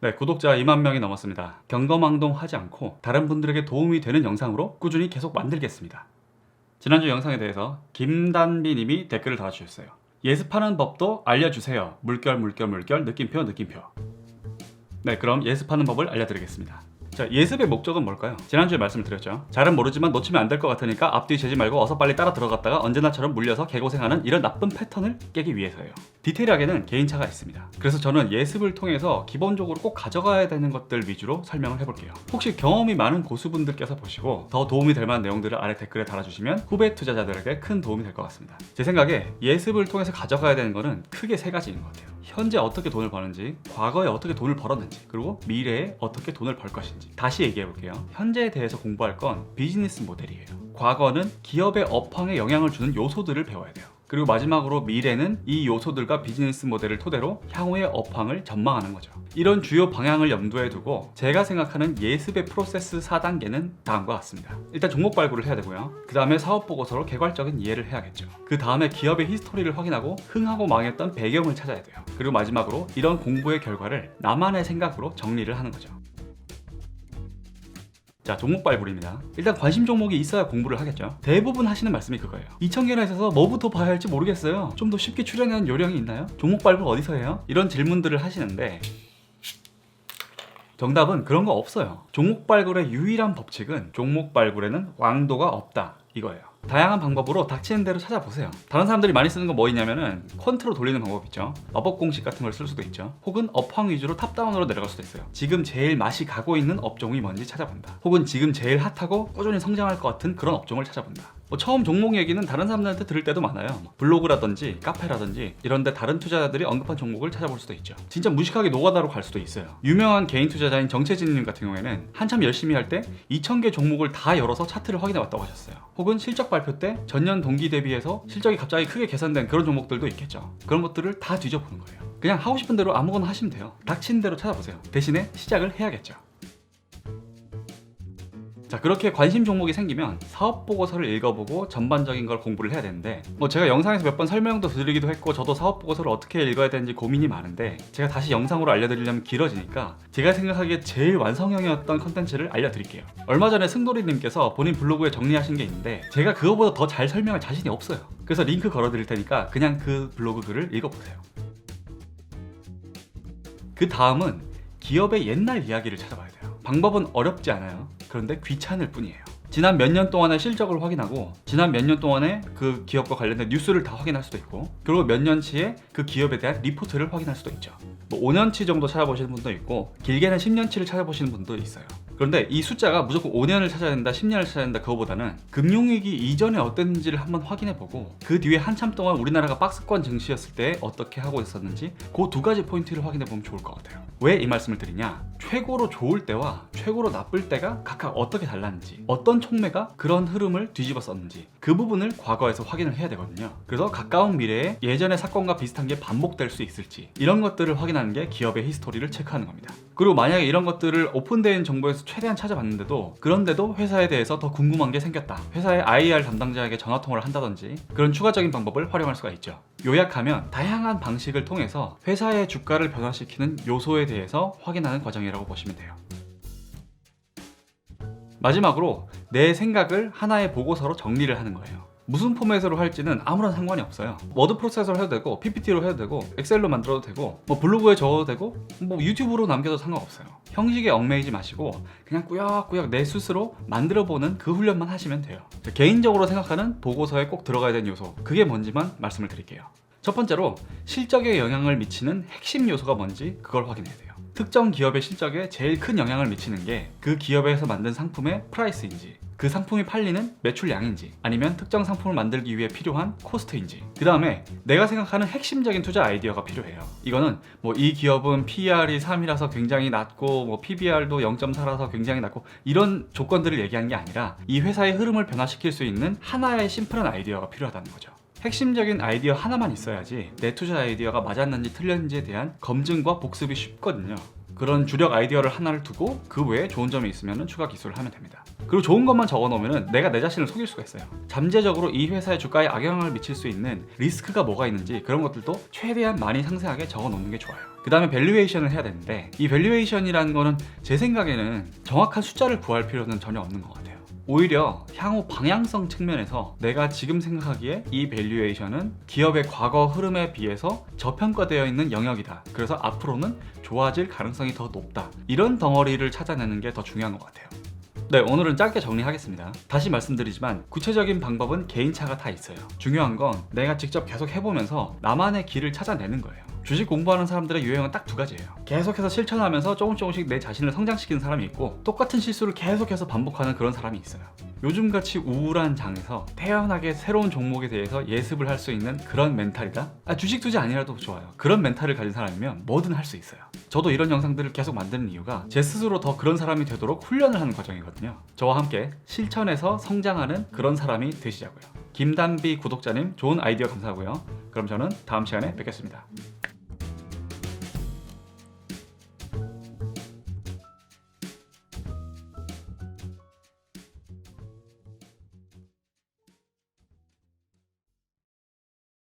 네, 구독자 2만 명이 넘었습니다. 경거망동하지 않고 다른 분들에게 도움이 되는 영상으로 꾸준히 계속 만들겠습니다. 지난주 영상에 대해서 김단비님이 댓글을 달아주셨어요. 예습하는 법도 알려주세요. 물결 느낌표. 네, 그럼 예습하는 법을 알려드리겠습니다. 자, 예습의 목적은 뭘까요? 지난주에 말씀을 드렸죠. 잘은 모르지만 놓치면 안 될 것 같으니까 앞뒤 재지 말고 어서 빨리 따라 들어갔다가 언제나처럼 물려서 개고생하는 이런 나쁜 패턴을 깨기 위해서예요. 디테일하게는 개인차가 있습니다. 그래서 저는 예습을 통해서 기본적으로 꼭 가져가야 되는 것들 위주로 설명을 해볼게요. 혹시 경험이 많은 고수분들께서 보시고 더 도움이 될 만한 내용들을 아래 댓글에 달아주시면 후배 투자자들에게 큰 도움이 될 것 같습니다. 제 생각에 예습을 통해서 가져가야 되는 거는 크게 세 가지인 것 같아요. 현재 어떻게 돈을 버는지, 과거에 어떻게 돈을 벌었는지, 그리고 미래에 어떻게 돈을 벌 것인지. 다시 얘기해 볼게요. 현재에 대해서 공부할 건 비즈니스 모델이에요. 과거는 기업의 업황에 영향을 주는 요소들을 배워야 돼요. 그리고 마지막으로 미래는 이 요소들과 비즈니스 모델을 토대로 향후의 업황을 전망하는 거죠. 이런 주요 방향을 염두에 두고 제가 생각하는 예습의 프로세스 4단계는 다음과 같습니다. 일단 종목 발굴을 해야 되고요. 그 다음에 사업 보고서로 개괄적인 이해를 해야겠죠. 그 다음에 기업의 히스토리를 확인하고 흥하고 망했던 배경을 찾아야 돼요. 그리고 마지막으로 이런 공부의 결과를 나만의 생각으로 정리를 하는 거죠. 자, 종목 발굴입니다. 일단 관심 종목이 있어야 공부를 하겠죠. 대부분 하시는 말씀이 그거예요. 2,000개나 있어서 뭐부터 봐야 할지 모르겠어요. 좀 더 쉽게 추려내는 요령이 있나요? 종목 발굴 어디서 해요? 이런 질문들을 하시는데 정답은 그런 거 없어요. 종목 발굴의 유일한 법칙은 종목 발굴에는 왕도가 없다, 이거예요. 다양한 방법으로 닥치는 대로 찾아보세요. 다른 사람들이 많이 쓰는 건 뭐 있냐면은 퀀트로 돌리는 방법 있죠. 마법 공식 같은 걸 쓸 수도 있죠. 혹은 업황 위주로 탑다운으로 내려갈 수도 있어요. 지금 제일 맛이 가고 있는 업종이 뭔지 찾아본다. 혹은 지금 제일 핫하고 꾸준히 성장할 것 같은 그런 업종을 찾아본다. 처음 종목 얘기는 다른 사람들한테 들을 때도 많아요. 블로그라든지 카페라든지 이런데 다른 투자자들이 언급한 종목을 찾아볼 수도 있죠. 진짜 무식하게 노가다로 갈 수도 있어요. 유명한 개인 투자자인 정채진님 같은 경우에는 한참 열심히 할 때 2,000개 종목을 다 열어서 차트를 확인해 왔다고 하셨어요. 혹은 실적 발표 때 전년 동기 대비해서 실적이 갑자기 크게 개선된 그런 종목들도 있겠죠. 그런 것들을 다 뒤져보는 거예요. 그냥 하고 싶은 대로 아무거나 하시면 돼요. 닥치는 대로 찾아보세요. 대신에 시작을 해야겠죠. 자, 그렇게 관심 종목이 생기면 사업 보고서를 읽어보고 전반적인 걸 공부를 해야 되는데, 제가 영상에서 몇 번 설명도 드리기도 했고 저도 사업 보고서를 어떻게 읽어야 되는지 고민이 많은데 제가 다시 영상으로 알려드리려면 길어지니까 제가 생각하기에 제일 완성형이었던 컨텐츠를 알려드릴게요. 얼마 전에 승돌이님께서 본인 블로그에 정리하신 게 있는데 제가 그거보다 더 잘 설명할 자신이 없어요. 그래서 링크 걸어드릴 테니까 그냥 그 블로그 글을 읽어보세요. 그 다음은 기업의 옛날 이야기를 찾아봐야 돼요. 방법은 어렵지 않아요. 그런데 귀찮을 뿐이에요. 지난 몇 년 동안의 실적을 확인하고 지난 몇 년 동안의 그 기업과 관련된 뉴스를 다 확인할 수도 있고, 그리고 몇 년치의 그 기업에 대한 리포트를 확인할 수도 있죠. 5년치 정도 찾아보시는 분도 있고 길게는 10년치를 찾아보시는 분도 있어요. 그런데 이 숫자가 무조건 5년을 찾아야 된다, 10년을 찾아야 된다 그거보다는 금융위기 이전에 어땠는지를 한번 확인해보고 그 뒤에 한참 동안 우리나라가 박스권 증시였을 때 어떻게 하고 있었는지 그 두 가지 포인트를 확인해보면 좋을 것 같아요. 왜 이 말씀을 드리냐, 최고로 좋을 때와 최고로 나쁠 때가 각각 어떻게 달랐는지, 어떤 촉매가 그런 흐름을 뒤집었었는지 그 부분을 과거에서 확인을 해야 되거든요. 그래서 가까운 미래에 예전의 사건과 비슷한 게 반복될 수 있을지 이런 것들을 확인하는 게 기업의 히스토리를 체크하는 겁니다. 그리고 만약에 이런 것들을 오픈된 정보에서 최대한 찾아봤는데도 그런데도 회사에 대해서 더 궁금한 게 생겼다, 회사의 IR 담당자에게 전화통화를 한다든지 그런 추가적인 방법을 활용할 수가 있죠. 요약하면 다양한 방식을 통해서 회사의 주가를 변화시키는 요소에 대해서 확인하는 과정이라고 보시면 돼요. 마지막으로 내 생각을 하나의 보고서로 정리를 하는 거예요. 무슨 포맷으로 할지는 아무런 상관이 없어요. 워드 프로세서로 해도 되고 PPT로 해도 되고 엑셀로 만들어도 되고 블로그에 적어도 되고 유튜브로 남겨도 상관없어요. 형식에 얽매이지 마시고 그냥 꾸역꾸역 내 스스로 만들어보는 그 훈련만 하시면 돼요. 개인적으로 생각하는 보고서에 꼭 들어가야 되는 요소, 그게 뭔지만 말씀을 드릴게요. 첫 번째로 실적에 영향을 미치는 핵심 요소가 뭔지 그걸 확인해야 돼요. 특정 기업의 실적에 제일 큰 영향을 미치는 게 그 기업에서 만든 상품의 프라이스인지, 그 상품이 팔리는 매출량인지, 아니면 특정 상품을 만들기 위해 필요한 코스트인지, 그 다음에 내가 생각하는 핵심적인 투자 아이디어가 필요해요. 이거는 이 기업은 PER이 3이라서 굉장히 낮고 PBR도 0.4라서 굉장히 낮고 이런 조건들을 얘기하는 게 아니라 이 회사의 흐름을 변화시킬 수 있는 하나의 심플한 아이디어가 필요하다는 거죠. 핵심적인 아이디어 하나만 있어야지 내 투자 아이디어가 맞았는지 틀렸는지에 대한 검증과 복습이 쉽거든요. 그런 주력 아이디어를 하나를 두고 그 외에 좋은 점이 있으면 추가 기술을 하면 됩니다. 그리고 좋은 것만 적어 놓으면 내가 내 자신을 속일 수가 있어요. 잠재적으로 이 회사의 주가에 악영향을 미칠 수 있는 리스크가 뭐가 있는지 그런 것들도 최대한 많이 상세하게 적어 놓는 게 좋아요. 그 다음에 밸류에이션을 해야 되는데, 이 밸류에이션이라는 거는 제 생각에는 정확한 숫자를 구할 필요는 전혀 없는 것 같아요. 오히려 향후 방향성 측면에서 내가 지금 생각하기에 이 밸류에이션은 기업의 과거 흐름에 비해서 저평가되어 있는 영역이다. 그래서 앞으로는 좋아질 가능성이 더 높다. 이런 덩어리를 찾아내는 게 더 중요한 것 같아요. 네, 오늘은 짧게 정리하겠습니다. 다시 말씀드리지만 구체적인 방법은 개인차가 다 있어요. 중요한 건 내가 직접 계속 해보면서 나만의 길을 찾아내는 거예요. 주식 공부하는 사람들의 유형은 딱 두 가지예요. 계속해서 실천하면서 조금씩 내 자신을 성장시키는 사람이 있고, 똑같은 실수를 계속해서 반복하는 그런 사람이 있어요. 요즘같이 우울한 장에서 태연하게 새로운 종목에 대해서 예습을 할 수 있는 그런 멘탈이다? 주식 투자 아니라도 좋아요. 그런 멘탈을 가진 사람이면 뭐든 할 수 있어요. 저도 이런 영상들을 계속 만드는 이유가 제 스스로 더 그런 사람이 되도록 훈련을 하는 과정이거든요. 저와 함께 실천해서 성장하는 그런 사람이 되시자고요. 김단비 구독자님, 좋은 아이디어 감사하고요. 그럼 저는 다음 시간에 뵙겠습니다.